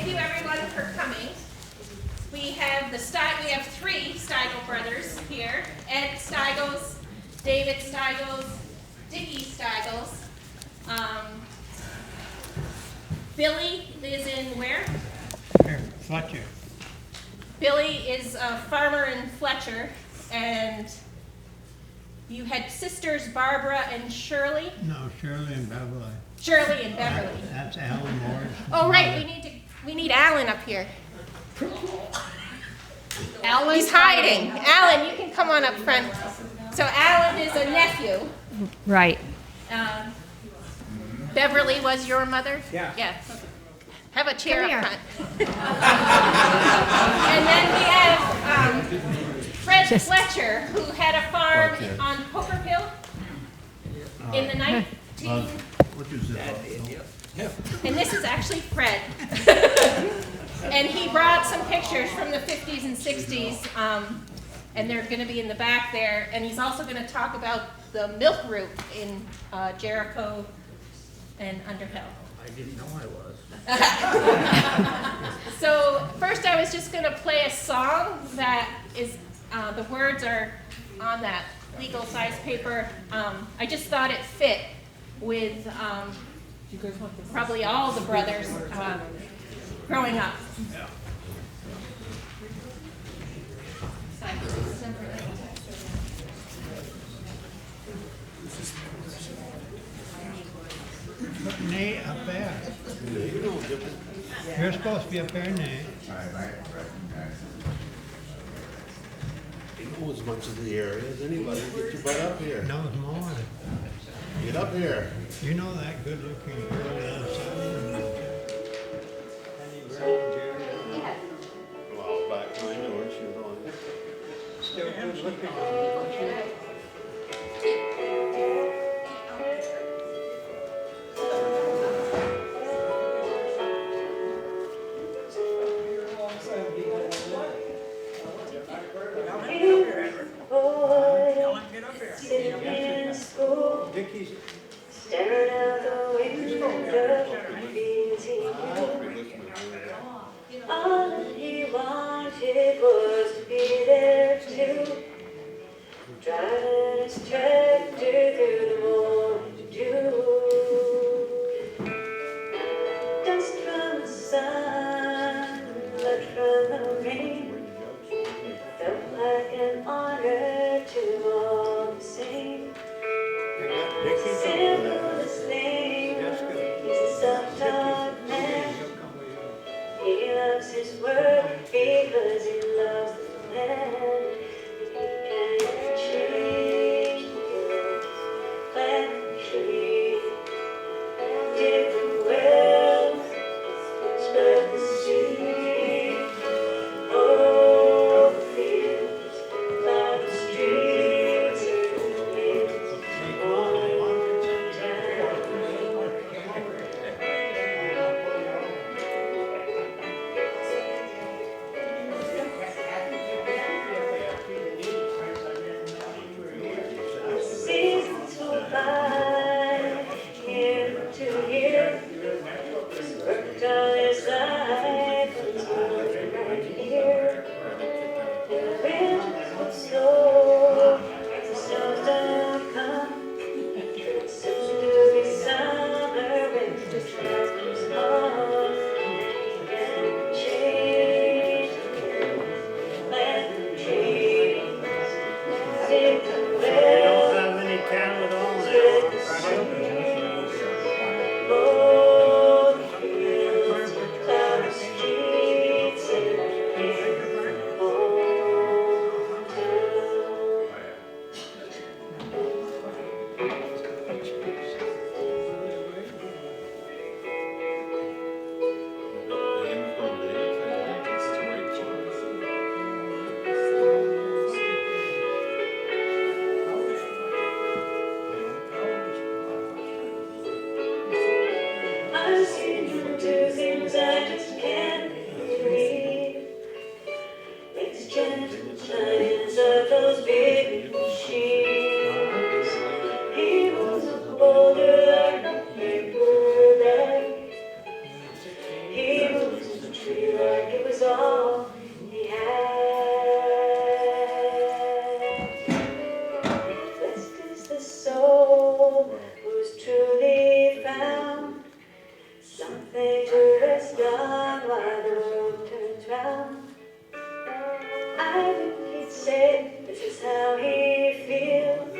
thank you everyone for coming. We have three Stygles brothers here. Ed Stygles, David Stygles, Dickie Stygles. Billy is in where? Here, Fletcher. Billy is a farmer in Fletcher, and you had sisters Barbara and Shirley. No, Shirley and Beverly. Shirley and Beverly. That's Alan Moore's. Oh right, we need Alan up here. He's hiding. Alan, you can come on up front. So Alan is a nephew. Right. Beverly was your mother? Yeah. Yes. Have a chair Come up here. front. And then we have Fred Fletcher, who had a farm on Poker Hill in the 19... What is this? And this is actually Fred. And he brought some pictures from the 50s and 60s, and they're going to be in the back there. And he's also going to talk about the milk route in Jericho and Underhill. I didn't know I was. So first I was just going to play a song that is, the words are on that legal size paper. I just thought it fit with probably all the brothers growing up. Put Nate up there. You're supposed to be up there, Nate. You know as much of the area as anybody. Get your butt up here. Knows more. Get up here. You know that good-looking girl outside? Well, back when I knew her, she was on. Still good-looking. Dickie's. Staring out the window. Something to done while the world turns round. I think he'd say this is how he feels.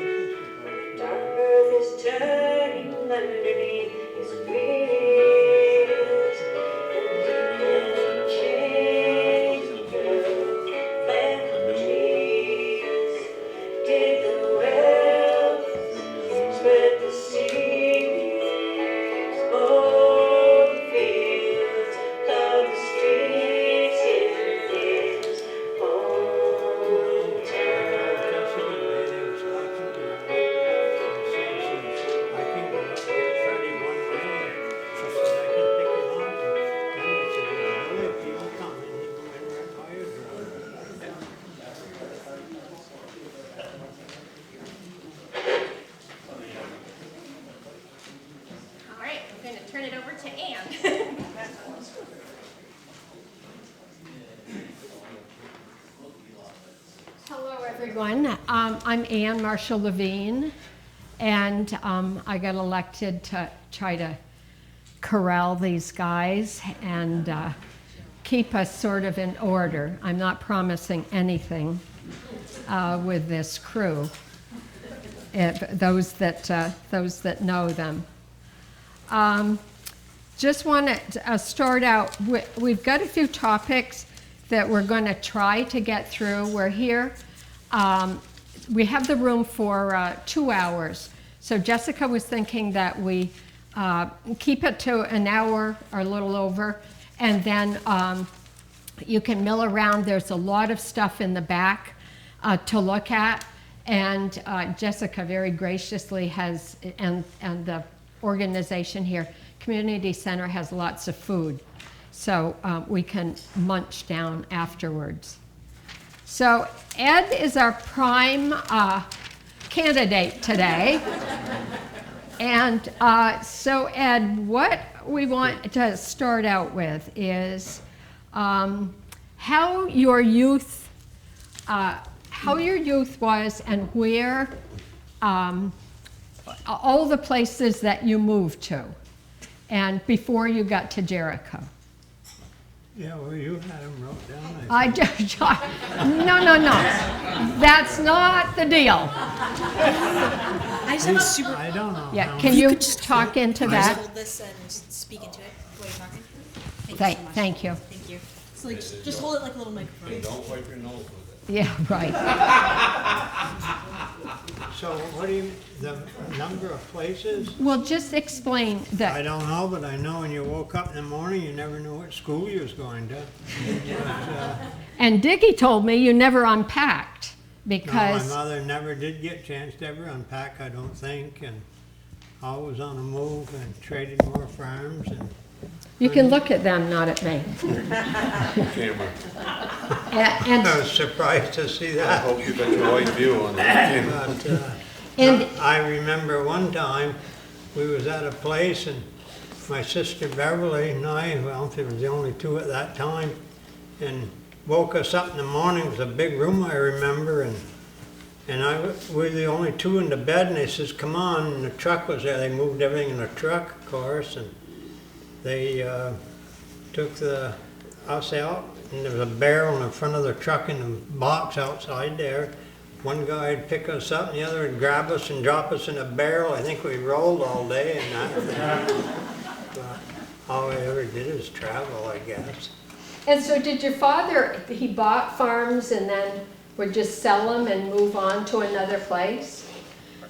Dark earth is turning underneath his wheels. And he can change the world, plant the trees, dig the wells, spread the seeds. Oh, the fields, plow the streets in his All right, I'm going to turn it over to Ann. Hello, everyone. I'm Ann Marshall Levine, and I got elected to try to corral these guys and keep us sort of in order. I'm not promising anything with this crew, those that know them. Just want to start out, we've got a few topics that we're going to try to get through. We're here, we have the room for 2 hours. So Jessica was thinking that we keep it to an hour or a little over, and then you can mill around. There's a lot of stuff in the back to look at, and Jessica very graciously has, and the organization here, Community Center, has lots of food, so we can munch down afterwards. So Ed is our prime candidate today. And so Ed, what we want to start out with is how your youth was, and where all the places that you moved to, and before you got to Jericho. Yeah, well, you had them wrote down. I just, no. That's not the deal. I just have a super. I don't know. Yeah, how can many- you could just talk into Can I just that? hold this and speak into it while you're talking? Thank you so much. Thank you. Thank you. So like, just hold it like a little microphone. Don't wipe your nose with it. Yeah, right. So what do you, the number of places? Well, just explain I that. don't know, but I know when you woke up in the morning, you never knew what school you was going to. But, And Dickie told me you never unpacked no, my because, mother never did get a chance to ever unpack, I don't think, and always on the move and traded more farms and you can look at them, not at me. Camera. And, I was surprised to see I that. hope you got your right view on that. But, and I remember one time, we was at a place and my sister Beverly and I, well, there was the only two at that time, and woke us up in the morning. It was a big room, I remember, and we were the only two in the bed, and they says, come on, and the truck was there. They moved everything in the truck, of course, and they took us out, and there was a barrel in the front of the truck in the box outside there. One guy would pick us up, and the other would grab us and drop us in a barrel. I think we rolled all day and that. But all we ever did is travel, I guess. And so did your father, he bought farms and then would just sell them and move on to another place?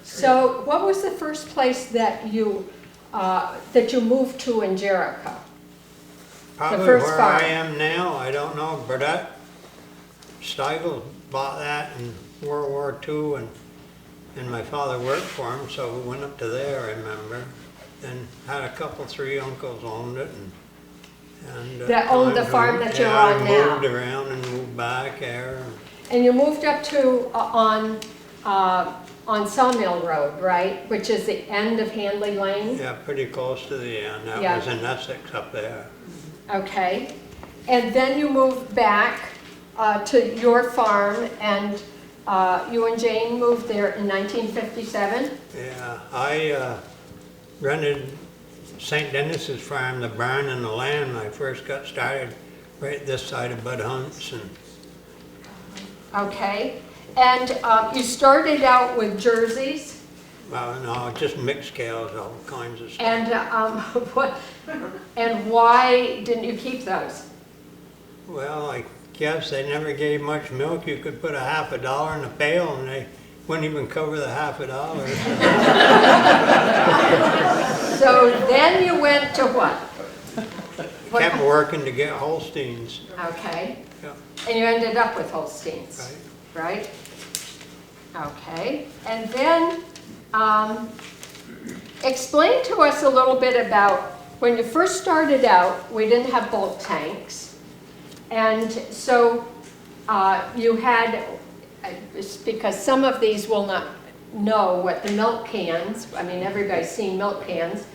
So what was the first place that you moved to in Jericho? Probably first where farm. I am now, I don't know. Burdette Stygles bought that in World War II, and my father worked for him, so we went up to there, I remember. And had three uncles owned it, and That owned the farm that you're on yeah, now? moved around and moved back there. And you moved up to, on Sawmill Road, right? Which is the end of Hanley Lane? Yeah, pretty close to the end. That Yeah. was in Essex up there. Okay. And then you moved back to your farm, and you and Jane moved there in 1957? Yeah, I rented St. Dennis's farm, the barn and the land, when I first got started, right this side of Bud Hunt's. And Okay, and you started out with jerseys, well, no, just mixed cows, all kinds of stuff. and what, and why didn't you keep those? Well, I guess they never gave much milk. You could put $50 in a pail and they wouldn't even cover the $50. So then you went to what? What Kept working to get Holsteins. Okay, Yeah, and you ended up with Holsteins, right. right? Okay, and then explain to us a little bit about when you first started out, we didn't have bulk tanks. And so you had, because some of these will not know what the milk cans, I mean, everybody's seen milk cans,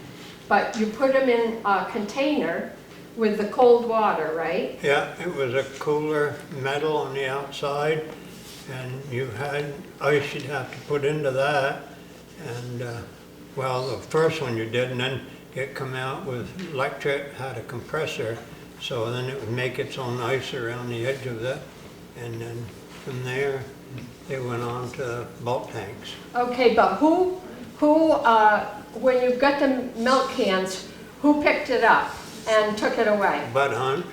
but you put them in a container with the cold water, right? Yeah, it was a cooler metal on the outside, and you had ice you'd have to put into that. And well, the first one you did, and then it come out with electric, had a compressor, so then it would make its own ice around the edge of it. And then from there, they went on to bulk tanks. Okay, but who, when you got the milk cans, who picked it up and took it away? Bud Hunt.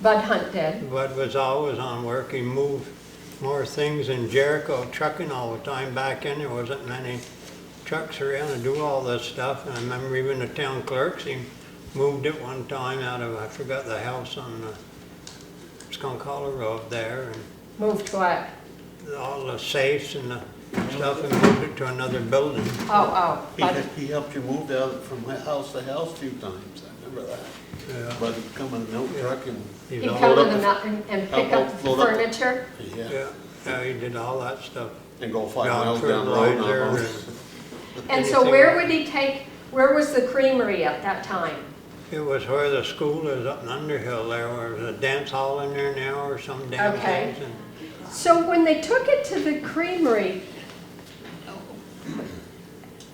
Bud Hunt did. Bud was always on work. He moved more things in Jericho, trucking all the time. Back then, there wasn't many trucks around to do all this stuff. And I remember even the town clerks, he moved it one time out of, I forgot the house on the Skunk Hollow Road there. And Moved what? all the safes and the stuff, and moved it to another building. Oh, He helped you move down from house to house a few times, I remember that. Yeah. But he'd come in a milk truck and, He's he'd all- come load in up the mountain and pick up load up- furniture? yeah, Yeah, he did all that stuff. and go 5 Dog miles down the road. fertilizer And so Anything where else? would he take, where was the creamery at that time? It was where the school is up in Underhill there, where there's a dance hall in there now or some damn Okay. things. And So when they took it to the creamery,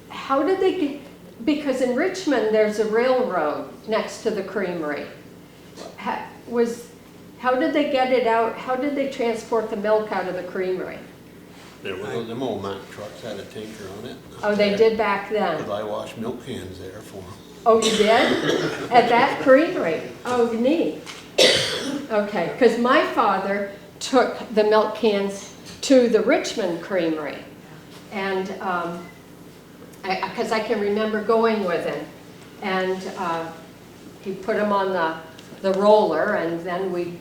how did they get, because in Richmond, there's a railroad next to the creamery. How did they get it out, how did they transport the milk out of the creamery? There was, them old Mack trucks had a tanker on it. Oh, they did back Because then? I washed milk cans there for them. Oh, you did? At that creamery? Oh, neat. Okay, because my father took the milk cans to the Richmond Creamery. And, because I can remember going with him. And he put them on the roller, and then we'd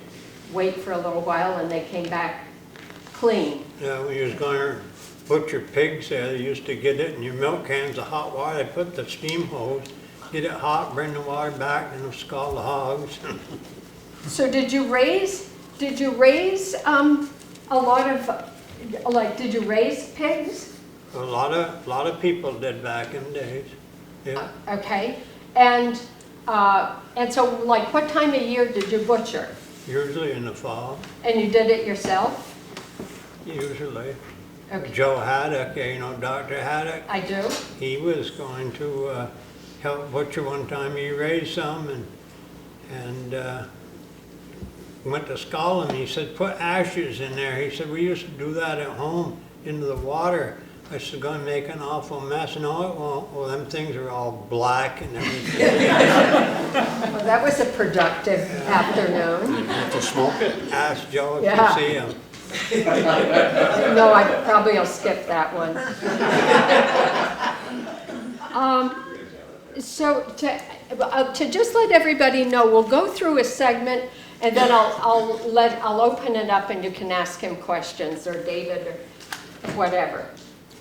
wait for a little while, and they came back clean. yeah, when you was going to butcher pigs there, they used to get it in your milk cans of hot water. They put the steam hose, get it hot, bring the water back, and scald the hogs. So did you raise a lot of, like, did you raise pigs? A lot of people did back in the days. Yeah, Okay, and so like what time of year did you butcher? usually in the fall, And you did it yourself? usually. Okay, Joe Haddock, you know, Dr. Haddock, I do. he was going to help butcher one time. He raised some and went to scald him. He said, put ashes in there. He said, we used to do that at home into the water. I said, gonna make an awful mess. No, it won't. Well, them things are all black and everything. Well, that was a productive afternoon. You have to smoke it. Ask Joe if Yeah. you see him. No, I probably will skip that one. So to just let everybody know, we'll go through a segment, and then I'll open it up, and you can ask him questions, or David, or whatever,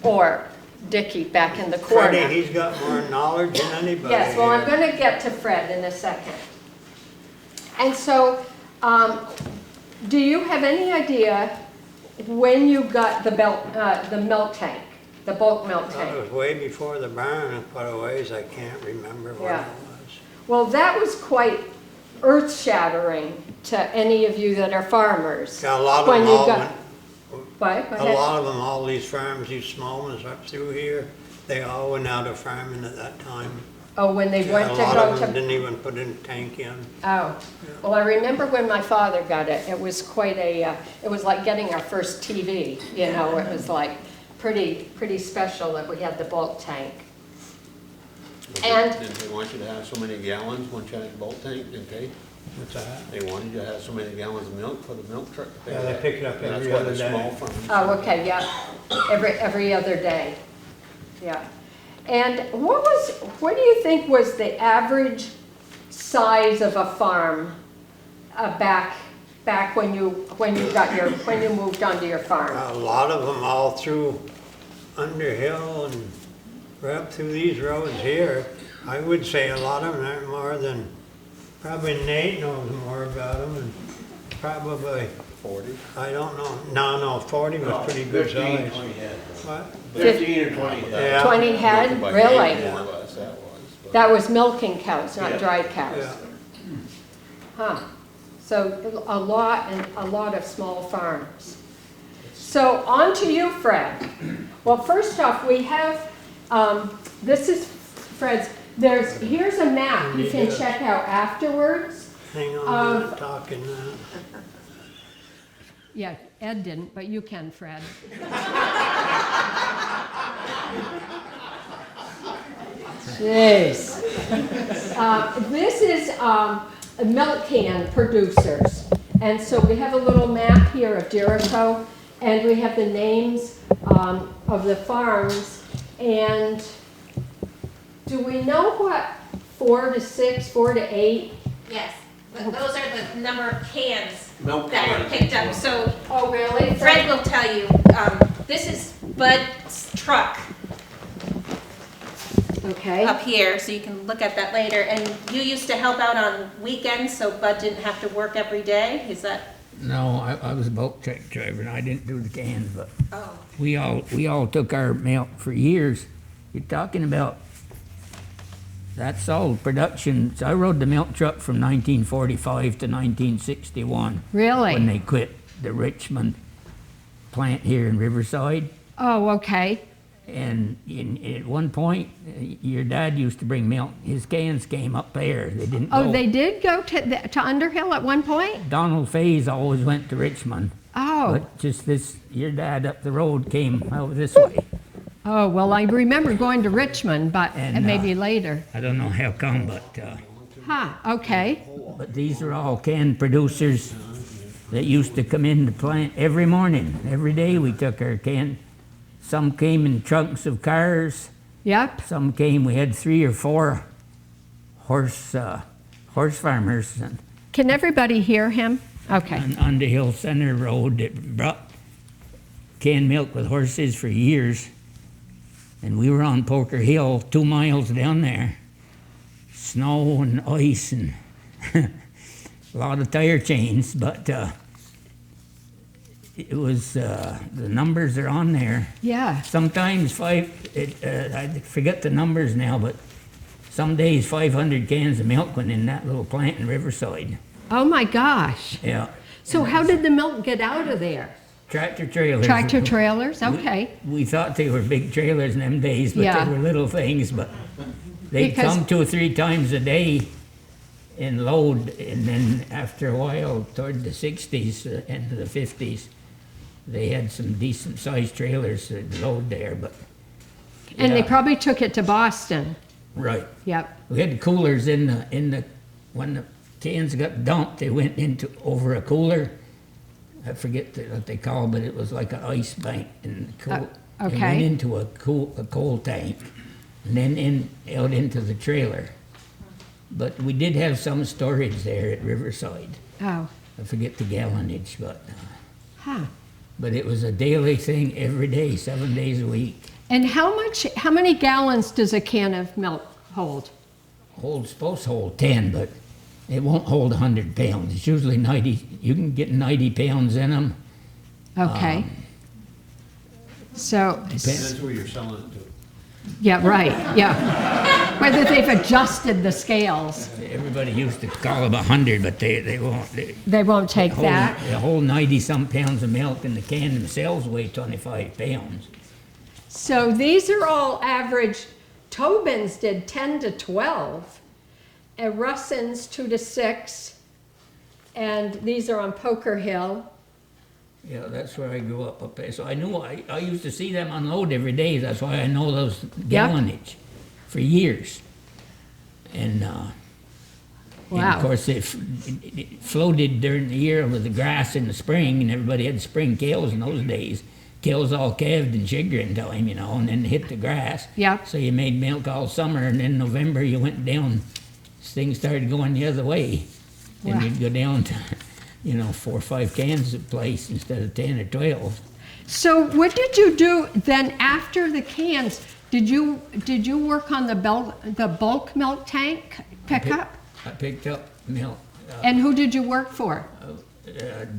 or Dickie back in the corner. Freddie, he's got more knowledge than anybody. Yes, well, I'm here. going to get to Fred in a second. And so, do you have any idea when you got the milk tank, the bulk milk Well, it tank? was way before the barn in quite a ways. I can't remember what Yeah. it was. Well, that was quite earth-shattering to any of you that are farmers. Yeah, a lot of When them you all got- went, What? Go a ahead. lot of them, all these farms, these small ones up through here, they all went out of farming at that time. Oh, when they went A to lot go of them to, didn't even put in tank in. oh. Well, I remember when my father got it, it was quite a, it was like getting our first TV, you know, it was like pretty special that we had the bulk tank. And- Didn't they want you to have so many gallons once you had a bulk tank, didn't they? What's that? They wanted you to have so many gallons of milk for the milk truck to pick Yeah, they up. pick it up And every that's other why the day. small farms. Oh, okay, yeah, every other day, yeah. And what do you think was the average size of a farm back when you moved onto your farm? A lot of them all through Underhill and right up through these roads here. I would say a lot of them aren't more than, probably Nate knows more about them, and probably, 40. I don't know, no, 40 was pretty good size. What? 15 or 20. Yeah. 20 head, By really? name, more or less, that was. but- That was milking cows, not Yeah. dried cows? Yeah. Huh, so a lot of small farms. So on to you, Fred. Well, first off, we have, this is Fred's, here's a map you can check out afterwards. Hang on, I'm not talking now. Yeah, Ed didn't, but you can, Fred. Jeez. This is milk can producers. And so we have a little map here of Jericho, and we have the names of the farms. And do we know what 4 to 6, 4 to 8? Yes, but those are the number of cans Milk that were cans. picked up. So Oh, really? Fred will tell you, this is Bud's truck Okay. up here, so you can look at that later. And you used to help out on weekends, so Bud didn't have to work every day, is that? No, I was a bulk truck driver and I didn't do the cans, but Oh. we all took our milk for years. You're talking about, that's all production. So I rode the milk truck from 1945 to 1961. Really? When they quit the Richmond plant here in Riverside. Oh, okay. And at one point, your dad used to bring milk. His cans came up there. They didn't go. Oh, they did go to Underhill at one point? Donald Fays always went to Richmond. Oh. But just this, your dad up the road came out this way. Oh, well, I remember going to Richmond, but And, maybe later. I don't know how come, but Okay. these are all can producers that used to come in the plant every morning. Every day we took our can. Some came in trunks of cars. Yep. Some came, we had 3 or 4 horse farmers Can everybody hear him? Okay. on Underhill Center Road that brought canned milk with horses for years. And we were on Poker Hill, 2 miles down there. Snow and ice and a lot of tire chains, but it was, the numbers are on there. Yeah. Sometimes I forget the numbers now, but some days 500 cans of milk went in that little plant in Riverside. Oh, my gosh. Yeah. So how did the milk get out of there? Tractor trailers. Tractor trailers? Okay. We thought they were big trailers in them days, but Yeah. they were little things, but they'd Because- come 2 or 3 times a day and load, and then after a while, toward the 60s, into the 50s, they had some decent sized trailers that load there, but. And they yeah. probably took it to Boston. Right. Yep. We had coolers in the, when the cans got dumped, they went over a cooler. I forget what they call it, but it was like an ice bank and cool. It okay. went into a coal tank and then out into the trailer. But we did have some storage there at Riverside. Oh. I forget the gallonage, Huh. but it was a daily thing every day, 7 days a week. And how many gallons does a can of milk hold? Supposed to hold 10, but it won't hold 100 pounds. It's usually 90. You can get 90 pounds in them. Okay. So, Depends who you're selling it to. yeah, right, yeah. Whether they've adjusted the scales. Everybody used to call them 100, but they won't. They won't take that. The whole 90-some pounds of milk in the can themselves weigh 25 pounds. So these are all average Tobin's did 10 to 12, and Russins 2 to 6, and these are on Poker Hill. Yeah, that's where I grew up there. So I knew, I used to see them unload every day. That's why I know those gallonage for years. And, and Wow. of course, it floated during the year with the grass in the spring, and everybody had spring kills in those days. Kills all calved in sugaring time, you know, and then hit the grass. Yep. So you made milk all summer, and then November you went down. Things started going the other way. And Wow. you'd go down to, 4 or 5 cans a place instead of 10 or 12. So what did you do then after the cans? Did you work on the bulk milk tank pickup? I picked up milk. And who did you work for?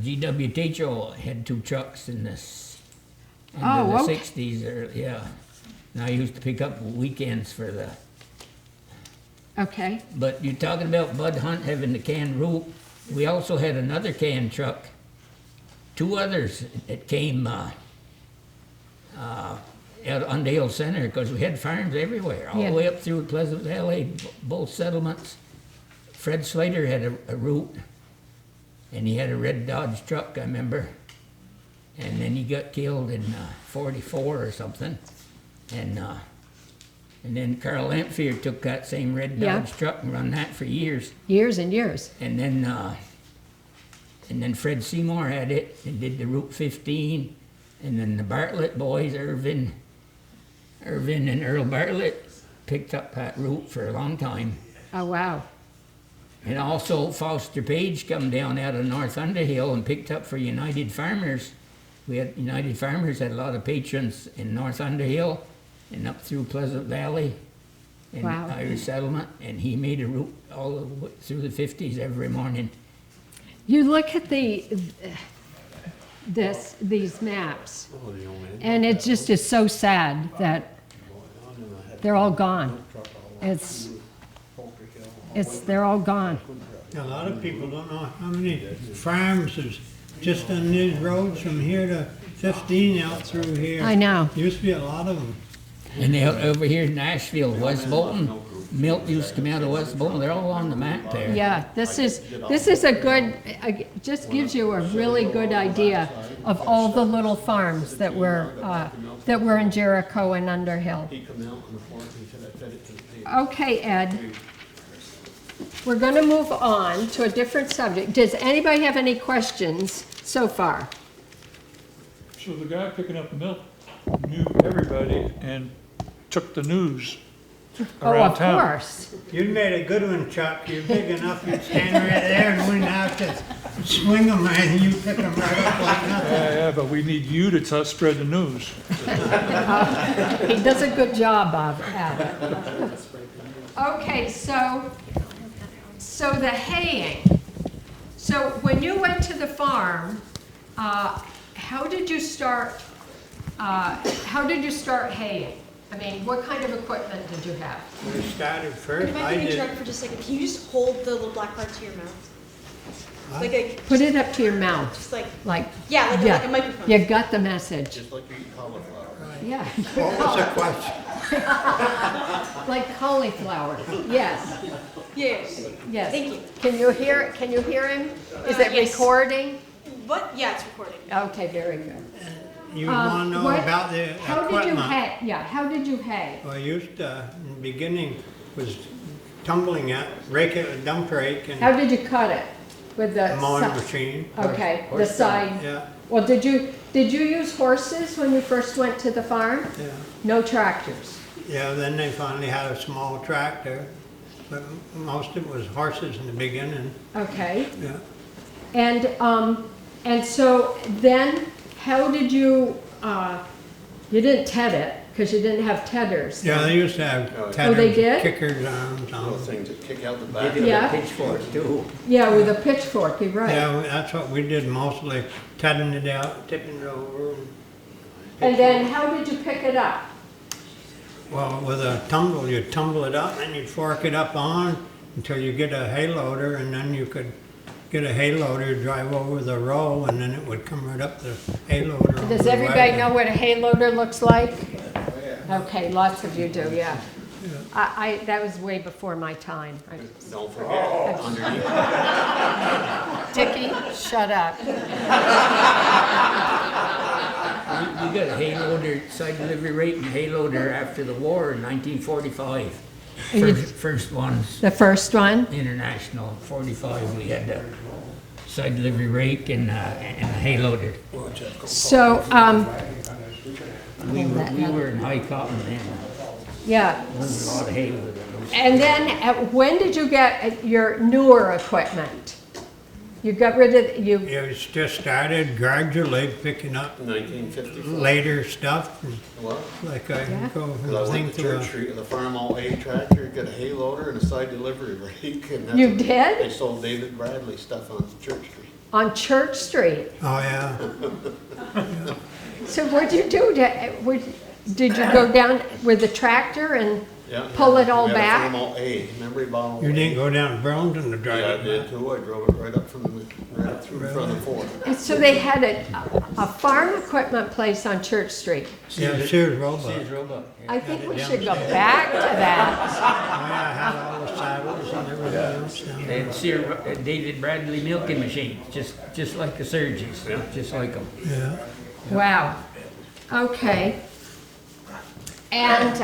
G.W. Teachow had 2 trucks in this. Oh, the okay. 60s, yeah. And I used to pick up weekends for the. Okay. But you're talking about Bud Hunt having the canned root. We also had another can truck, 2 others that came out on Dale Center, because we had farms everywhere, all Yeah. the way up through Pleasant Valley, both settlements. Fred Slater had a route, and he had a red Dodge truck, I remember. And then he got killed in 44 or something. And then Carl Lamphere took that same red Yeah. Dodge truck and run that for years. Years and years. And then Fred Seymour had it and did the Route 15. And then the Bartlett boys, Irvin and Earl Bartlett, picked up that route for a long time. Oh, wow. And also Foster Page come down out of North Underhill and picked up for United Farmers. United Farmers had a lot of patrons in North Underhill and up through Pleasant Valley and Wow. Irish Settlement, and he made a route all the way through the 50s every morning. You look at these maps, and it just is so sad that they're all gone. They're all gone. A lot of people don't know how many farms is just on these roads from here to 15 out through here. I know. Used to be a lot of them. And over here in Nashville, West Bolton, milk used to come out of West Bolton. They're all on the map there. Yeah, this is a good, just gives you a really good idea of all the little farms that were in Jericho and Underhill. Okay, Ed. We're going to move on to a different subject. Does anybody have any questions so far? So the guy picking up the milk knew everybody and took the news around town. Oh, of course. You made a good one, Chuck. You're big enough, you'd stand right there and wouldn't have to swing them, and you pick them right up like nothing. Yeah, but we need you to spread the news. He does a good job at it. Okay, so the haying. So when you went to the farm, how did you start haying? I mean, what kind of equipment did you have? We started Can first, I I interrupt did, for just a second? Can you just hold the little black part to your mouth? Like Put it up to your mouth, just like, like. yeah, like a microphone. You got the message. Just like you eat cauliflower. Yeah. what was the question? Like cauliflower. Yes, Yes. yes. Thank you. Can you hear him? Is it Yes. recording? What? Yeah, it's recording. Okay, very good. You want to know What- about the How did you equipment? hay? Yeah, how did you hay? Well, I used to, in the beginning, was tumbling it, rake it with a dump rake and How did you cut it? With the mowing si- machine. Okay, the side. Yeah, Well, did you use horses when you first went to the farm? yeah. No tractors. Yeah, then they finally had a small tractor, but most of it was horses in the beginning, Okay. yeah. And so then, how did you didn't ted it, because you didn't have tedders. Yeah, they used to have Oh, they tedders, did? kickers arms Little on them. things that kick out the They back. did Yeah. a pitchfork too. Yeah, with a pitchfork, you're right. Yeah, that's what we did mostly, tedding it out, tipping it over. And then how did you pick it up? Well, with a tumble, you'd tumble it up and you'd fork it up on until you get a hay loader, and then you could get a hay loader, drive over the row, and then it would come right up the hay loader. Does everybody know what a hay loader looks like? Okay, lots of you do, yeah. That was way before my time. Don't forget, underneath, Dickie, shut up. We got a hay loader, side delivery rate and hay loader after the war in 1945. First ones, The first one? international, 45, we had the side delivery rake and a hay loader. So, We were in high cotton then. yeah. There was a lot of hay with it. And then, when did you get your newer equipment? You got rid of, It was just started gradually picking up 1954. later stuff. And What? like I Yeah. go Cause I and went think to to Church Street with a Farm All A tractor, got a hay loader and a side delivery rake. And that's You what- did? They sold David Bradley stuff on Church Street. on Church Street. oh yeah, So what'd you do did you go down with the tractor and Yeah. pull it all We had a back? Farm All A, remember he bought all you A? didn't go down to Burlington to drive Yeah, I it did back? too. I drove it right up right through in front of the fort. And so they had a farm equipment place on Church Street. Yeah, Sears Roebuck. Sears Roebuck. I think we should go back to that. Oh, yeah, I had all the saddles and everything else down They there. had David Bradley milking machines, just like the Surgeons, just like them. Yeah, Wow. Okay. And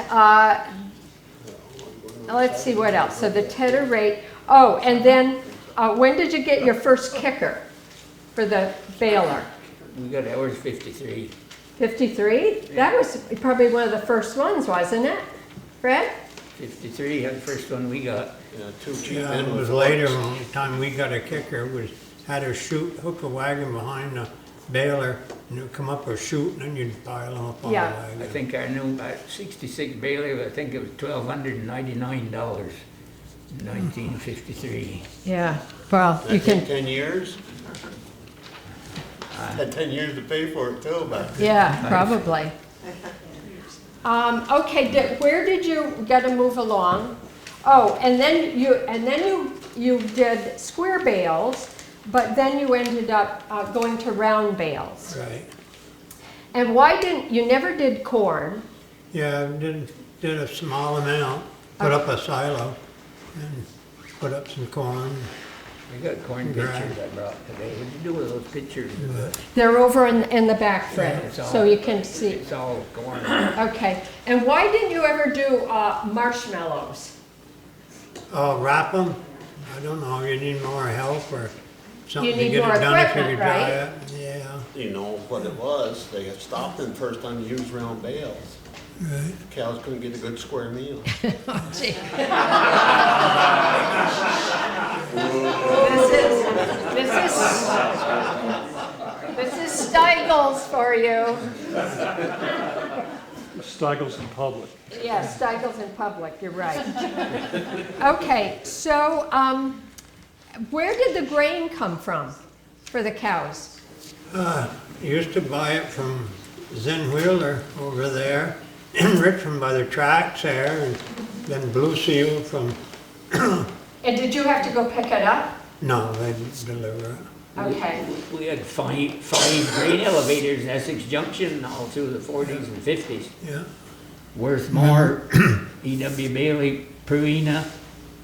let's see what else. So the tedder rate. Oh, and then when did you get your first kicker for the baler? We got ours 53. 53? That was probably one of the first ones, wasn't it, Fred? 53 had the first one we got. Yeah, two cheap yeah, men it with was forks. later, on the time we got a kicker, was had a chute, hook a wagon behind the baler, and it'd come up a chute, and then you'd pile them up on the Yeah. wagon. I think our new 66 baler, I think it was $1,299 in 1953. Yeah. Well, you That took can. 10 years? Had 10 years to pay for it too back then. Yeah, probably. Okay. Where did you get to move along? Oh, and then you did square bales, but then you ended up going to round bales. Right. And why didn't you never did corn? Yeah, I did a small amount, put up a silo, and put up some corn. We got corn pictures I brought today. What'd you do with those pictures? They're over in the back, Fred, It's all- so you can see. It's all corn. Okay. And why didn't you ever do marshmallows? Oh, wrap them? I don't know, you need more help or something to need get more it done if you equipment, could dry right? it. Yeah, You know what it was, they had stopped them first time to use round bales. right. Cows couldn't get a good square meal. This is Stygles for you. Stygles in public. Yeah, Stygles in public, you're right. Okay, so where did the grain come from for the cows? Used to buy it from Zen Wheeler over there in Richmond by the tracks there, and then Blue Seal from, And did you have to go pick it up? no, they didn't deliver it. Okay, We had five grain elevators in Essex Junction all through the 40s and 50s. Yeah, Worthmore, E.W. Bailey, Purina,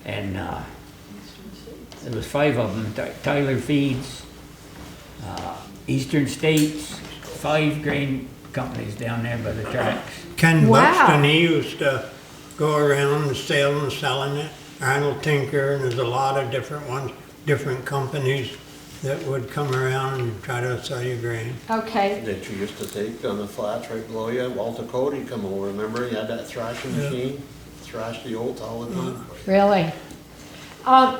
and there was 5 of them. Tyler Feeds, Eastern States, 5 grain companies down there by the tracks. Ken Wow. Buxton, he used to go around and selling it. Arnold Tinker, and there's a lot of different ones, different companies that would come around and try to sell you grain. okay. That you used to take on the flats right below you. Walter Cody come over, remember? He had that thrashing machine, thrashed the oats all the time. Really?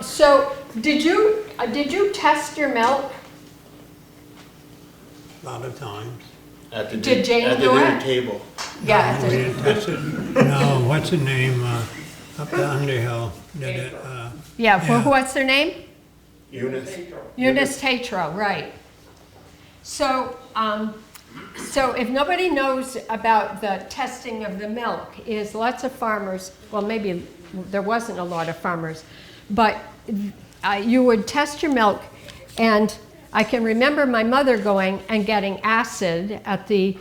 So did you test your milk? A lot of times. At the Did Jane at the do dinner it? table. Yeah. We didn't test it. No, what's the name, up the Underhill did it, Yeah, well, Yeah. what's their name? Eunice. Eunice Tatro, right. So, so if nobody knows about the testing of the milk, is lots of farmers, well, maybe there wasn't a lot of farmers, but you would test your milk, and I can remember my mother going and getting acid at the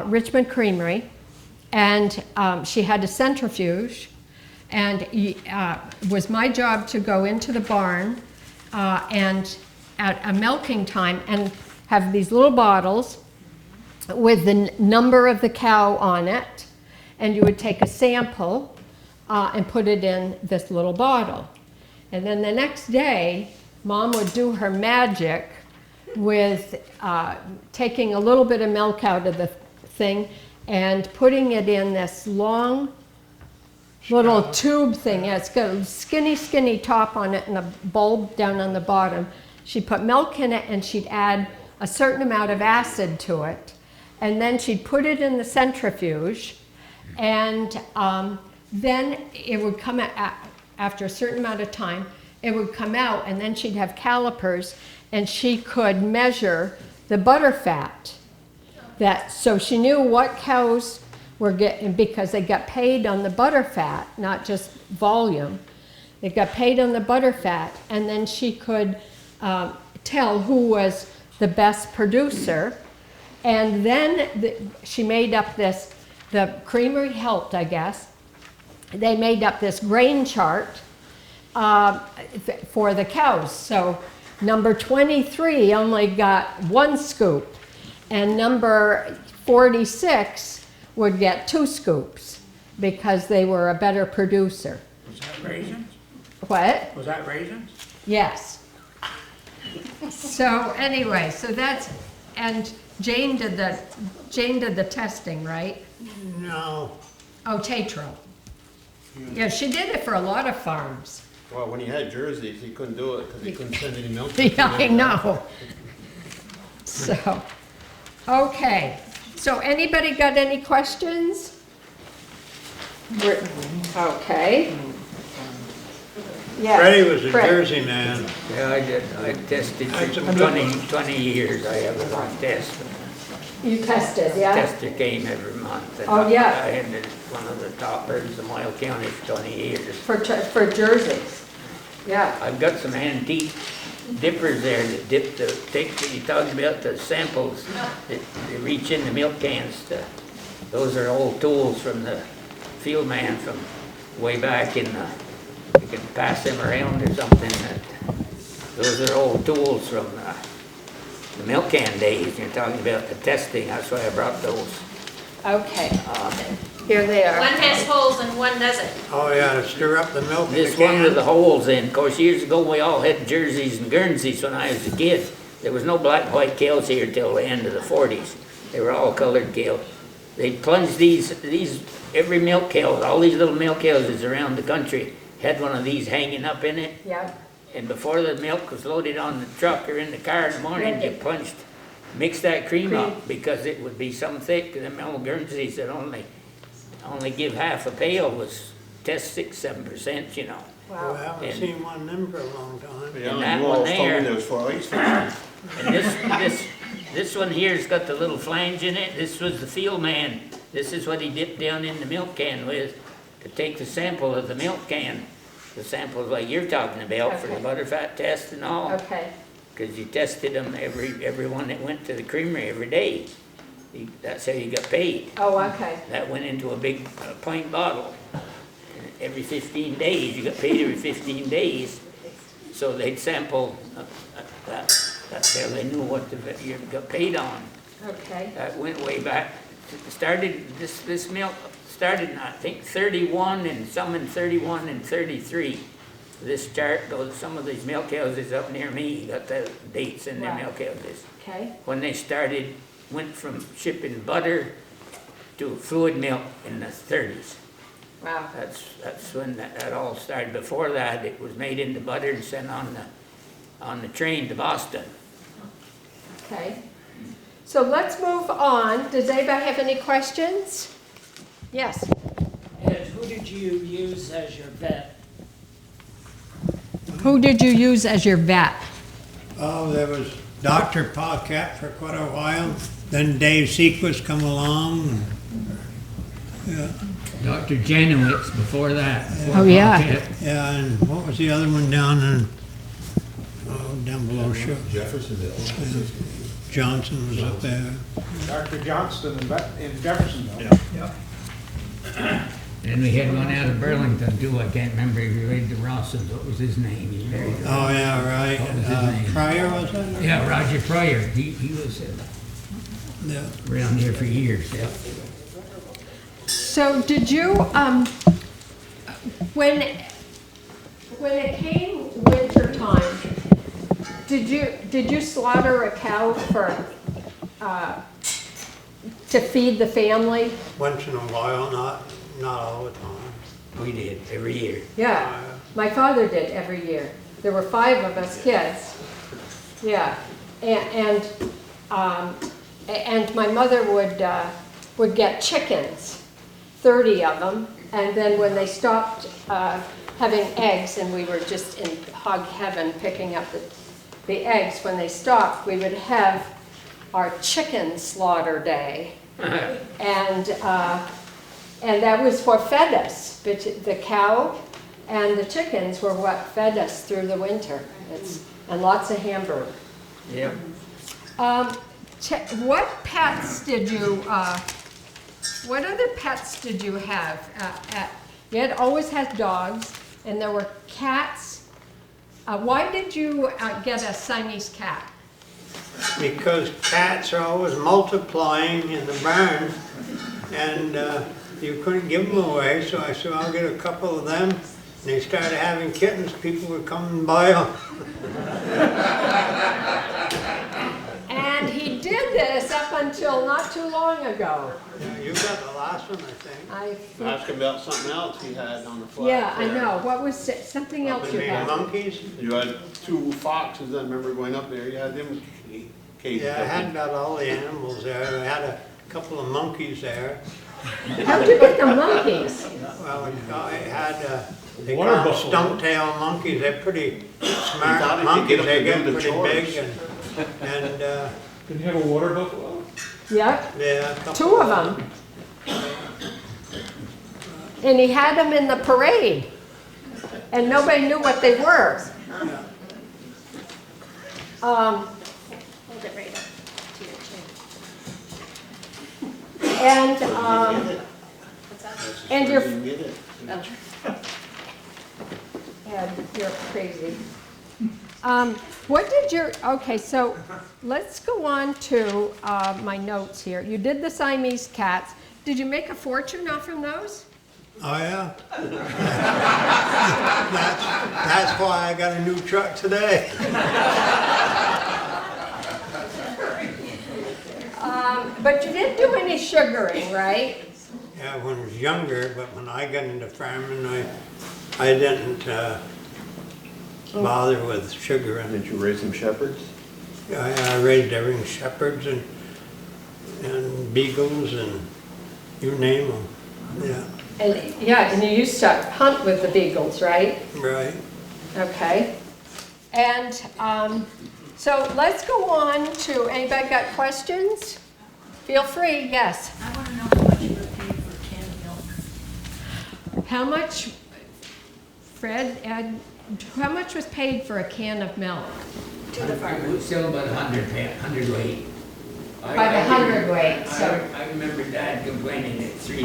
Richmond Creamery, and she had a centrifuge, And it was my job to go into the barn and at a milking time and have these little bottles with the number of the cow on it, and you would take a sample and put it in this little bottle. And then the next day, Mom would do her magic with taking a little bit of milk out of the thing and putting it in this long little tube thing. Yeah, it's got a skinny top on it and a bulb down on the bottom. She'd put milk in it and she'd add a certain amount of acid to it. And then she'd put it in the centrifuge, and then it would come out, after a certain amount of time, it would come out, and then she'd have calipers, and she could measure the butter fat. So she knew what cows were getting, because they got paid on the butter fat, not just volume. They got paid on the butter fat, and then she could tell who was the best producer. And then she made up this, the creamery helped, I guess. They made up this grain chart for the cows. So number 23 only got 1 scoop, and number 46 would get 2 scoops because they were a better producer. Was that raisins? What? Was that raisins? Yes. So anyway, so that's, and Jane did the testing, right? No, Oh, Tatro. Yeah, she did it for a lot of farms. Well, when he had jerseys, he couldn't do it because he couldn't send any milk. Yeah, I know. So, okay. So anybody got any questions? Okay. Yes. Freddie was a Fred. Jersey man. Yeah, I did. I tested That's for a good 20 years. I have a long test. You tested, yeah? Tester came every month. And Oh, yeah. I ended one of the top birds in Moyle County for 20 years. For jerseys. Yeah. I've got some antique dippers there that dip you talking about the samples that they reach in the milk cans. Those are old tools from the field man from way back in the, you can pass them around or something. Those are old tools from the milk can days. You're talking about the testing, that's why I brought those. Okay. Here they are. One has holes and one doesn't. Oh, yeah, to stir up the milk in the This one can. with the holes in. Of course, years ago, we all had jerseys and Guernseys when I was a kid. There was no black and white cows here till the end of the 40s. They were all colored cows. They plunged these, every milk cow, all these little milk houses around the country had one of these hanging up in it. Yeah. And before the milk was loaded on the truck or in the car in the morning, you mix that cream up because it would be some thick. Them old Guernseys that only give half a pail was test 6-7%, you know. Well, I haven't And- seen one of them for a long time. Yeah, And that you one all told me there- there was 4 ice fixings. And this one here's got the little flange in it. This was the field man. This is what he dipped down in the milk can with to take the sample of the milk can. The samples like you're talking about for the Okay. butterfat test and all. Okay. Because you tested them, everyone that went to the creamery every day. That's how you got paid. Oh, okay. That went into a big pint bottle. And every 15 days, you got paid every 15 days. So they'd sample that. That's how they knew what you got paid on. Okay. That went way back. This milk started in, I think, 31 and some in 31 and 33. This chart goes, some of these milk houses up near me got the dates in their Right. milk houses. Okay. When they went from shipping butter to fluid milk in the 30s. Wow. That's when that all started. Before that, it was made into butter and sent on the train to Boston. Okay. So let's move on. Does anybody have any questions? Yes. Ed, who did you use as your vet? Who did you use as your vet? Oh, there was Dr. Paquette for quite a while. Then Dave Sequist come along. Yeah, Dr. Janowitz before that. Oh, yeah. yeah, and what was the other one down in, down below Jeffersonville. Johnson was up there. Dr. Johnston in Jeffersonville. And And we had one out of Burlington too, I can't remember, he related to Rawson's, what was his name? He married. Oh, yeah, right. What was his name? Pryor, was it? Yeah, Roger Pryor, he was Yeah. around here for years, yeah. So did you, when it came winter time, did you slaughter a cow for, to feed the family? Once in a while, not all the time. We did, every year. Yeah, my father did every year. There were 5 of us kids. Yeah, and my mother would get chickens, 30 of them, and then when they stopped having eggs, and we were just in hog heaven picking up the eggs, when they stopped, we would have our chicken slaughter day, and that was what fed us. But the cow and the chickens were what fed us through the winter. And lots of hamburger. Yeah. What pets did you, what other pets did you have? You had always had dogs, and there were cats. Why did you get a Siamese cat? Because cats are always multiplying in the barn, and you couldn't give them away, so I said, I'll get a couple of them. And they started having kittens, people would come and buy them. And he did this up until not too long ago. Yeah, you got the last one, I think. Ask him about something else he had on the flat. Yeah, I know. What was it? Something else you The had? monkeys? You had 2 foxes, I remember going up there, you had them cages. Yeah, I hadn't got all the animals there. I had a couple of monkeys there. How'd you get the monkeys? Well, I had, they Water call them buffalo. stump-tail monkeys. They're pretty smart thought if you monkeys. get They them to get do the pretty chores. big and Didn't you have a water buffalo? Yep, yeah, a couple 2 of them. And he had them in the parade, and nobody knew what they were. Hold it right up to your chin. And your, You get it. yeah, you're crazy. What did your, okay, so let's go on to my notes here. You did the Siamese cats. Did you make a fortune off from those? Oh, yeah? That's why I got a new truck today. But you didn't do any sugaring, right? Yeah, when I was younger, but when I got into farming, I didn't bother with sugar. Did you raise some shepherds? I raised everything, shepherds and beagles and you name them, yeah. And you used to hunt with the beagles, right? Right. Okay. And so let's go on to, anybody got questions? Feel free, yes. I want to know how much you would pay for a can of milk. How much, Fred, Ed, how much was paid for a can of milk? To the farmer. It was still about 100 weight. By the hundredweight, so. I remember Dad complaining at $3,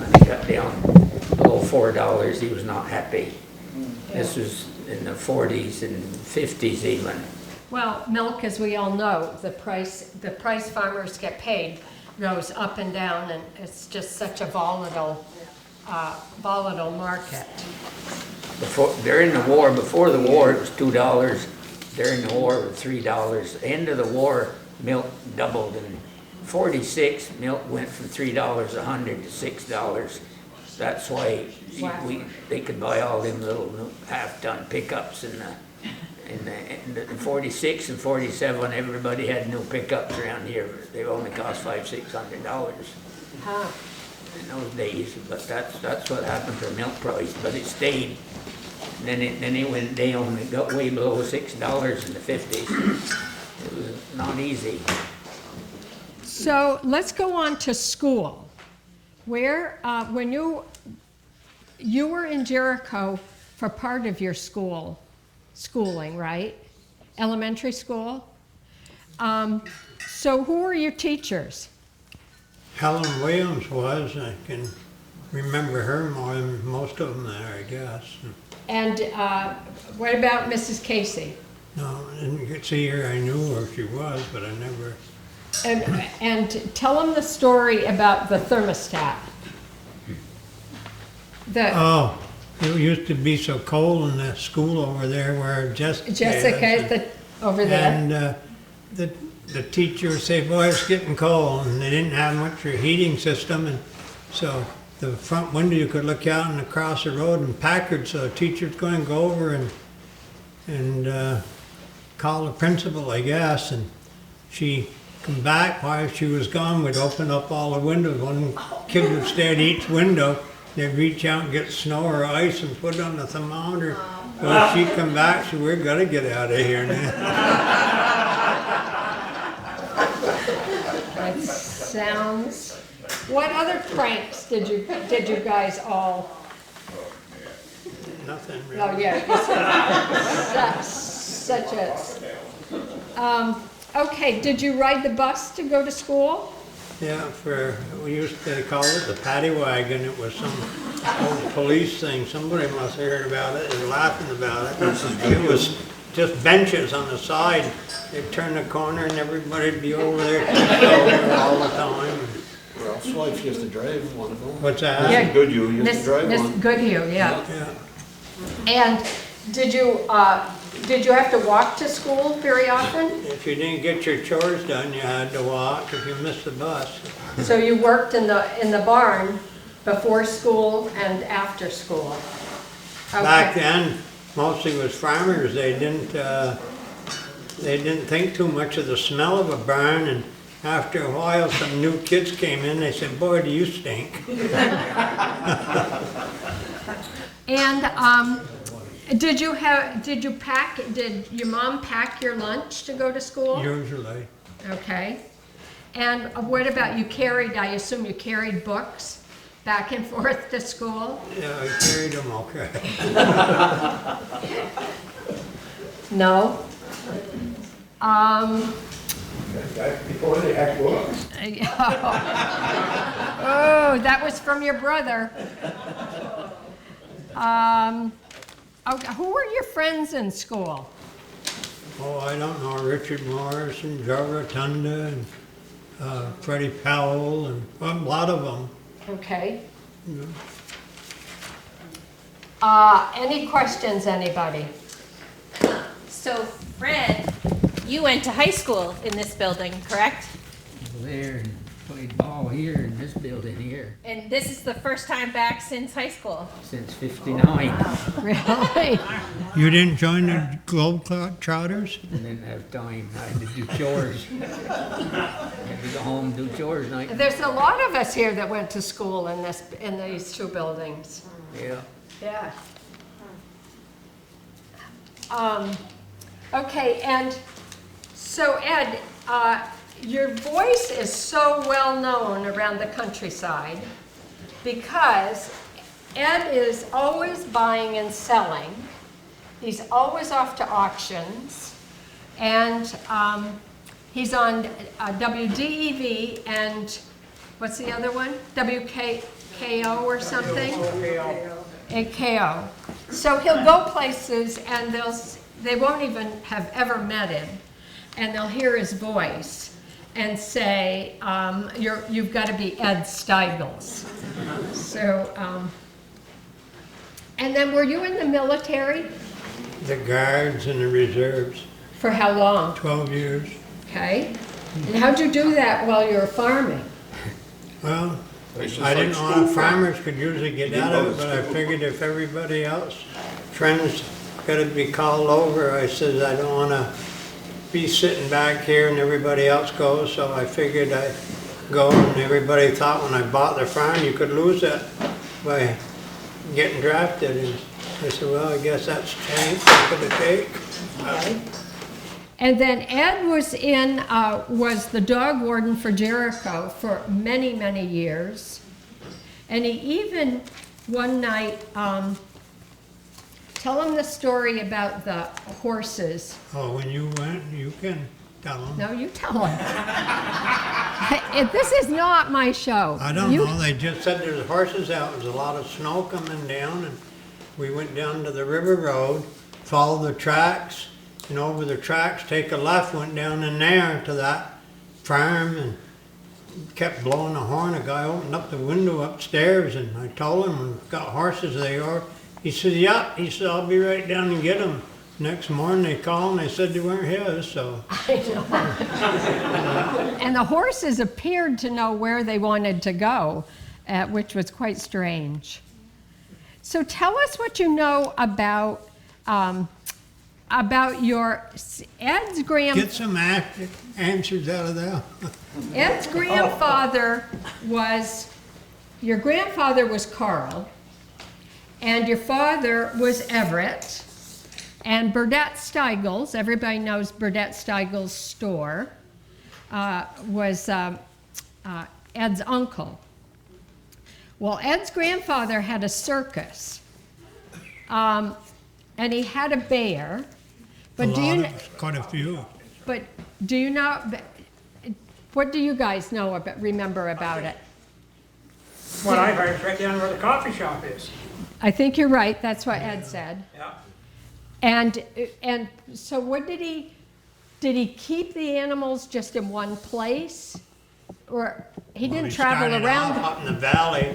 and he got down below $4, he was not happy. This was in the 40s and 50s even. Well, milk, as we all know, the price farmers get paid goes up and down, and it's just such a volatile market. During the war, before the war, it was $2. During the war, it was $3. End of the war, milk doubled. In '46, milk went from $3 a hundred to $6. That's why they could buy all them little half-ton pickups in the 46 and 47. Everybody had new pickups around here. They only cost $500–600 Huh. in those days. But that's what happened to milk price. But it stayed. Then it went down. It got way below $6 in the 50s. It was not easy. So let's go on to school. Where, when you were in Jericho for part of your schooling, right? Elementary school. So who were your teachers? Helen Williams was, remember her more than most of them there, I guess. And what about Mrs. Casey? No, I didn't get to see her. I knew where she was, but I never. And tell them the story about the thermostat. Oh, it used to be so cold in that school over there where Jessica over there. And the teacher would say, boy, it's getting cold, and they didn't have much of a heating system, and so the front window you could look out and across the road and Packard, so the teacher's going to go over and call the principal, I guess, and she come back while she was gone. We'd open up all the windows. One kid would stay at each window. They'd reach out and get snow or ice and put it on the thermometer. When she'd come back, she said, we're gonna get out of here now. That sounds. What other pranks did you guys all? Nothing really. Oh yeah, such as. Okay, did you ride the bus to go to school? Yeah, we used to call it the paddy wagon. It was some old police thing. Somebody must have heard about it. They were laughing about it. It was just benches on the side. They'd turn the corner and everybody'd be over there all the time. Ralph's wife used to drive one of them. What's that? Yeah. Goodhue used to drive Miss one. Goodhue, yeah. Yeah. And did you have to walk to school very often? If you didn't get your chores done, you had to walk if you missed the bus. So you worked in the barn before school and after school? Okay. Back then, mostly was farmers. They didn't think too much of the smell of a barn, and after a while, some new kids came in. They said, "Boy, do you stink!" And did your mom pack your lunch to go to school? Usually. Okay. And what about I assume you carried books back and forth to school? Yeah, I carried them okay. No. Before they had books. Oh, that was from your brother. Okay, who were your friends in school? Oh, I don't know. Richard Morris and Joe Rotunda and Freddie Powell and a lot of them. Okay. Any questions, anybody? So Fred, you went to high school in this building, correct? There, and played ball here in this building here And this is the first time back since high school. since '59. Really? You didn't join the Globetrotters? And didn't have time. I had to do chores. Had to go home and do chores night. There's a lot of us here that went to school in these two buildings. Yeah. Yeah. Okay, and so Ed, your voice is so well known around the countryside because Ed is always buying and selling. He's always off to auctions, and he's on WDEV and what's the other one? WKO or something? AKO. So he'll go places and they won't even have ever met him, and they'll hear his voice and say, you've got to be Ed Stygles. So, and then were you in the military? The Guards and the Reserves. For how long? 12 years. Okay. And how'd you do that while you were farming? Well, I didn't know how farmers could usually get out of it, but I figured if everybody else, friends, got to be called over, I said I don't want to be sitting back here and everybody else goes, so I figured I'd go, and everybody thought when I bought the farm you could lose it by getting drafted, and I said, well, I guess that's changed, for the take. Okay. And then Ed was was the dog warden for Jericho for many, many years. And he even, one night, tell him the story about the horses. Oh, when you went, you can Tell them. No, you tell them. This is not my show. I don't know, they just said there's horses out, there's a lot of snow coming down, and we went down to the river road, followed the tracks, and over the tracks, take a left, went down in there to that farm, and kept blowing the horn. A guy opened up the window upstairs, and I told him, we've got horses they are. He said, yep, he said, I'll be right down and get them. Next morning they called and they said they weren't his, so. And the horses appeared to know where they wanted to go, which was quite strange. So tell us what you know about your Ed's Get some answers out of there. Ed's grandfather was, your grandfather was Carl, and your father was Everett. And Burdette Stygles, everybody knows Burdette Stygles' store, was Ed's uncle. Well, Ed's grandfather had a circus, and he had a bear. But Quite a few. But do you know? What do you guys know about? Remember about it? What I heard is right down where the coffee shop is. I think you're right. That's what Ed said. Yeah. And so what did he keep the animals just in one place? Or he didn't travel started around? off up in the valley,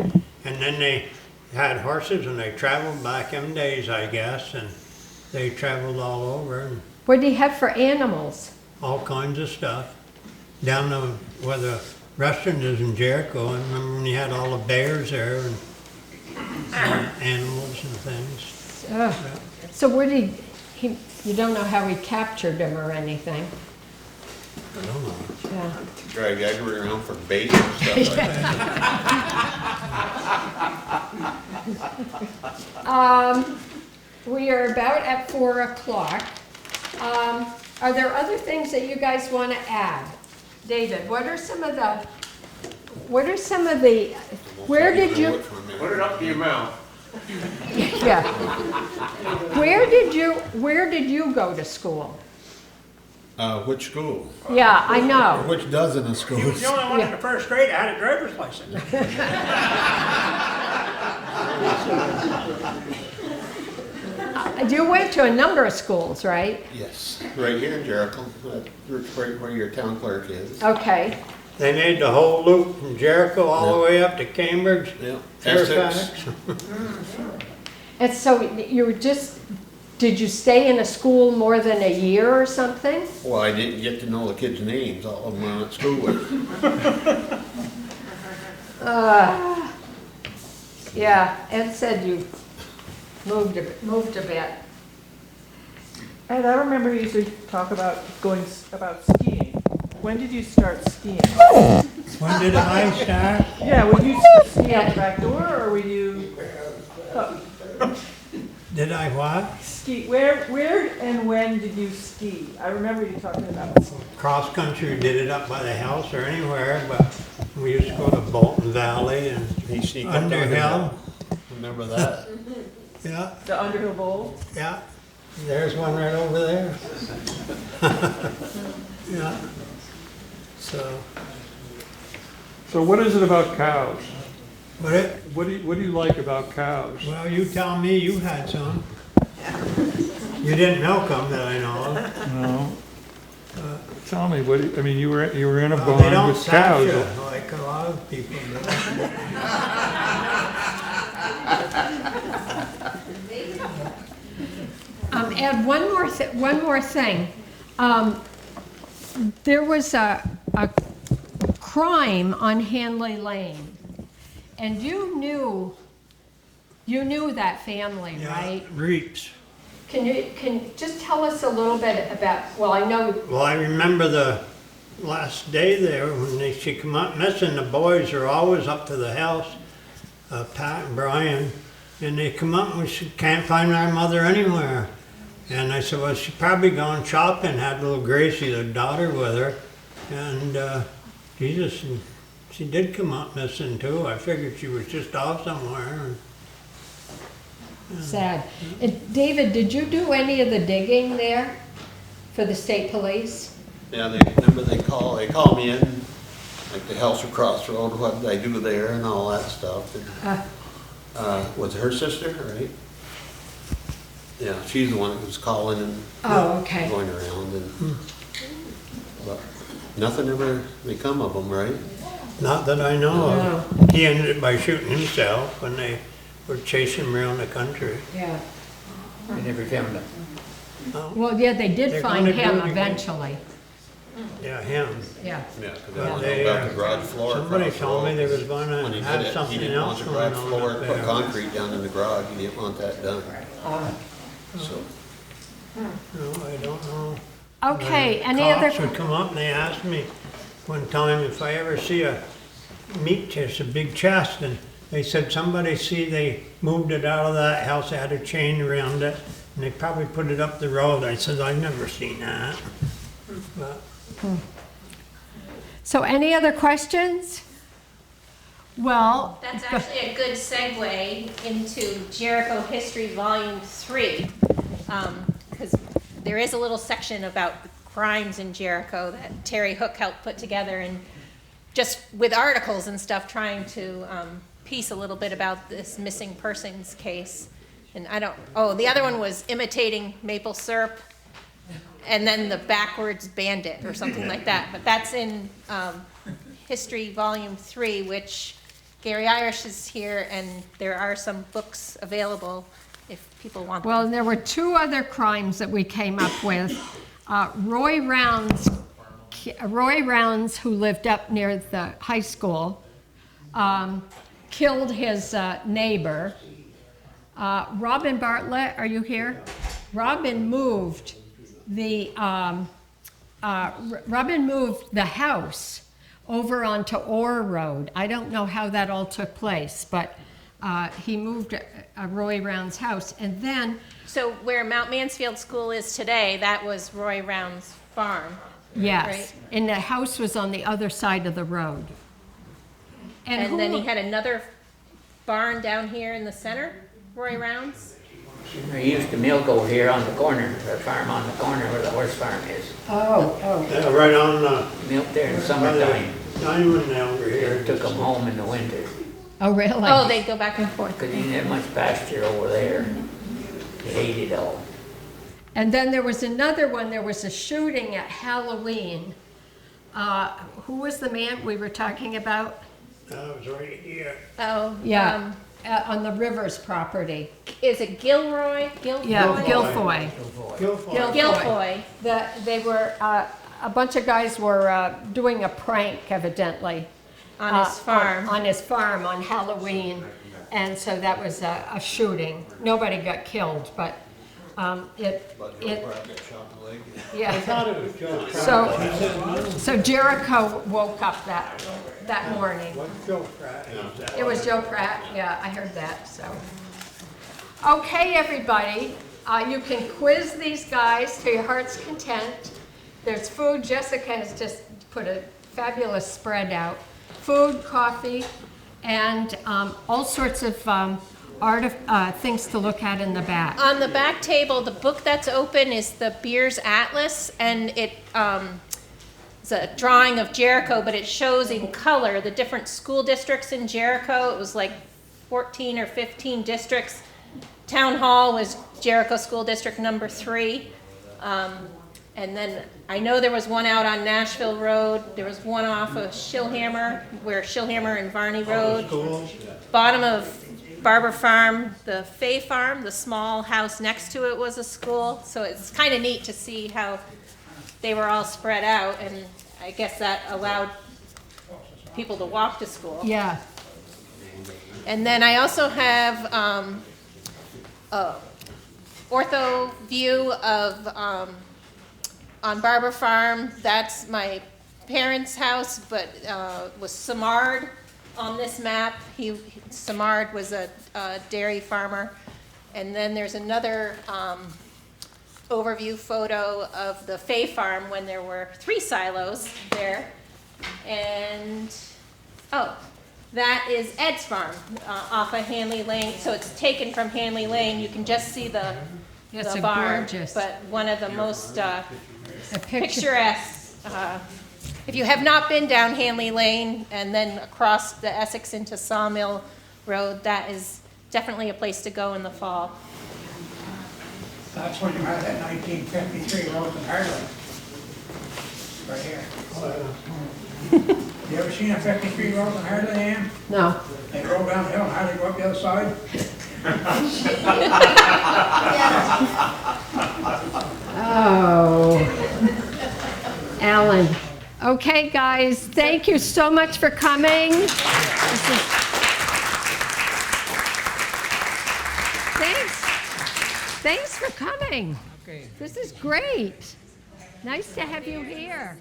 and then they had horses and they traveled back them days, I guess, and they traveled all over, and What did he have for animals? all kinds of stuff. Down where the restaurant is in Jericho, I remember when he had all the bears there and animals and things. So where did you don't know how he captured them or anything? I don't know. Yeah. Drag Edward around for bait and stuff like that. We are about at 4 o'clock. Are there other things that you guys want to add? David, what are some of the, where did you, Put it up to your mouth. yeah. Where did you go to school? Which school? Yeah, I know. Which dozen of He schools? was the only one in the first grade that had a driver's license. You went to a number of schools, right? Yes, right here in Jericho, right where your town clerk is. Okay. They made the whole loop from Jericho all the way up to Cambridge, Yeah. Fairfax. And so did you stay in a school more than a year or something? Well, I didn't get to know the kids' names, all of them I went to school with. Yeah, Ed said you moved a bit. Ed, I remember you used to talk about about skiing. When did you start skiing? When did I start? Yeah, would you ski out the back door, or would you Did I what? ski? Where and when did you ski? I remember you talking about it. Cross country, did it up by the house or anywhere, but we used to go to Bolton Valley and He sneaked up there. Underhill. Remember that? Yeah, The Underhill Bowl. yeah. There's one right over there. Yeah. So, So what is it about cows? but What do you like about cows? well, you tell me, you had some. You didn't milk them that I know of. No. Tell me, I mean, you were in a Well, they barn don't with sack cows. you like a lot of people do. Ed, one more thing. There was a crime on Hanley Lane, and you knew that family, right? Reaps. Can you just tell us a little bit about? Well, I know. Well, I remember the last day there when she come up missing. The boys are always up to the house, Pat and Brian, and they come up and we said, can't find our mother anywhere. And I said, well, she's probably gone shopping, had little Gracie, their daughter, with her. And Jesus, she did come up missing too. I figured she was just off somewhere. Sad. And David, did you do any of the digging there for the state police? Yeah, remember they call me in, like the house across the road, what did I do there and all that stuff. And, was it her sister, right? Yeah, she's the one that was calling and Okay. going around and, but nothing ever become of them, right? Not that I know of. He ended it by shooting himself when they were chasing him around the country. Yeah. I never found him. Well, yeah, they did They're find gonna do him it again. eventually. Yeah, him. Yeah. Yeah, because Yeah, that was they, about the garage floor. somebody across the told me road. they was gonna When he have did it, something he didn't want else the going garage on floor, up put there. concrete down in the garage, he didn't want that done. So, No, I don't know. Okay, The any other? Cops would come up and they asked me one time if I ever see a meat chest, a big chest, and they said somebody they moved it out of that house, they had a chain around it, and they probably put it up the road. I said, I've never seen that. But So any other questions? Well, That's actually a good segue into Jericho History Volume 3, because there is a little section about the crimes in Jericho that Terry Hook helped put together, and just with articles and stuff trying to piece a little bit about this missing persons case. And the other one was imitating maple syrup, and then the backwards bandit or something like that. But that's in History Volume 3, which Gary Irish is here, and there are some books available if people want them. well, there were two other crimes that we came up with. Roy Rounds, who lived up near the high school, killed his neighbor. Robin Bartlett, are you here? Robin moved the house over onto Orr Road. I don't know how that all took place, but he moved Roy Round's house, and then So where Mount Mansfield School is today, that was Roy Round's farm. yes, Right. and the house was on the other side of the road. And then he had another barn down here in the center, Roy Round's. He used to milk over here on the corner, the farm on the corner where the horse farm is. yeah, right on the Milk there in summertime. diamond now over here. They took them home in the winter, Oh, really? Oh, they go back and forth. because he didn't have much pasture over there. He hated it all. And then there was another one, there was a shooting at Halloween. Who was the man we were talking about? That was right here. Oh, Yeah, on the Rivers property. is it Gilroy? Gilfoy? Yeah, Guilfoy. Guilfoyle. Gilfoy. They were, a bunch of guys were doing a prank evidently. On his farm. On his farm on Halloween. And so that was a shooting. Nobody got killed, but but Joe Pratt got shot in the leg. yeah. So Jericho woke up that morning. What Joe Pratt is that? It was Joe Pratt, yeah, I heard that, so. Okay, everybody, you can quiz these guys to your heart's content. There's food, Jessica has just put a fabulous spread out. Food, coffee, and all sorts of things to look at in the back. On the back table, the book that's open is the Beers Atlas, and it's a drawing of Jericho, but it shows in color the different school districts in Jericho. It was like 14 or 15 districts. Town Hall was Jericho School District number 3. And then I know there was one out on Nashville Road. There was one off of Shillhammer, where Shillhammer and Varney Road. Schools. Bottom of Barber Farm, the Fay Farm, the small house next to it was a school. So it's kind of neat to see how they were all spread out, and I guess that allowed people to walk to school. Yeah, And then I also have a ortho view of on Barber Farm. That's my parents' house, but was Samard on this map. Samard was a dairy farmer. And then there's another overview photo of the Fay Farm when there were 3 silos there. And, that is Ed's farm off of Hanley Lane. So it's taken from Hanley Lane. You can just see the It's a barn, gorgeous- but one of the most a picture. picturesque if you have not been down Hanley Lane and then across the Essex into Sawmill Road, that is definitely a place to go in the fall. That's when you had that 1953 Rose and Harley. Right here. You ever seen a 53 Rose and Harley, Ann? No. They roll down the hill and Harley go up the other side? Oh. Alan. Okay, guys, thank you so much for coming. Thanks for coming. Okay. This is great. Nice to have you here.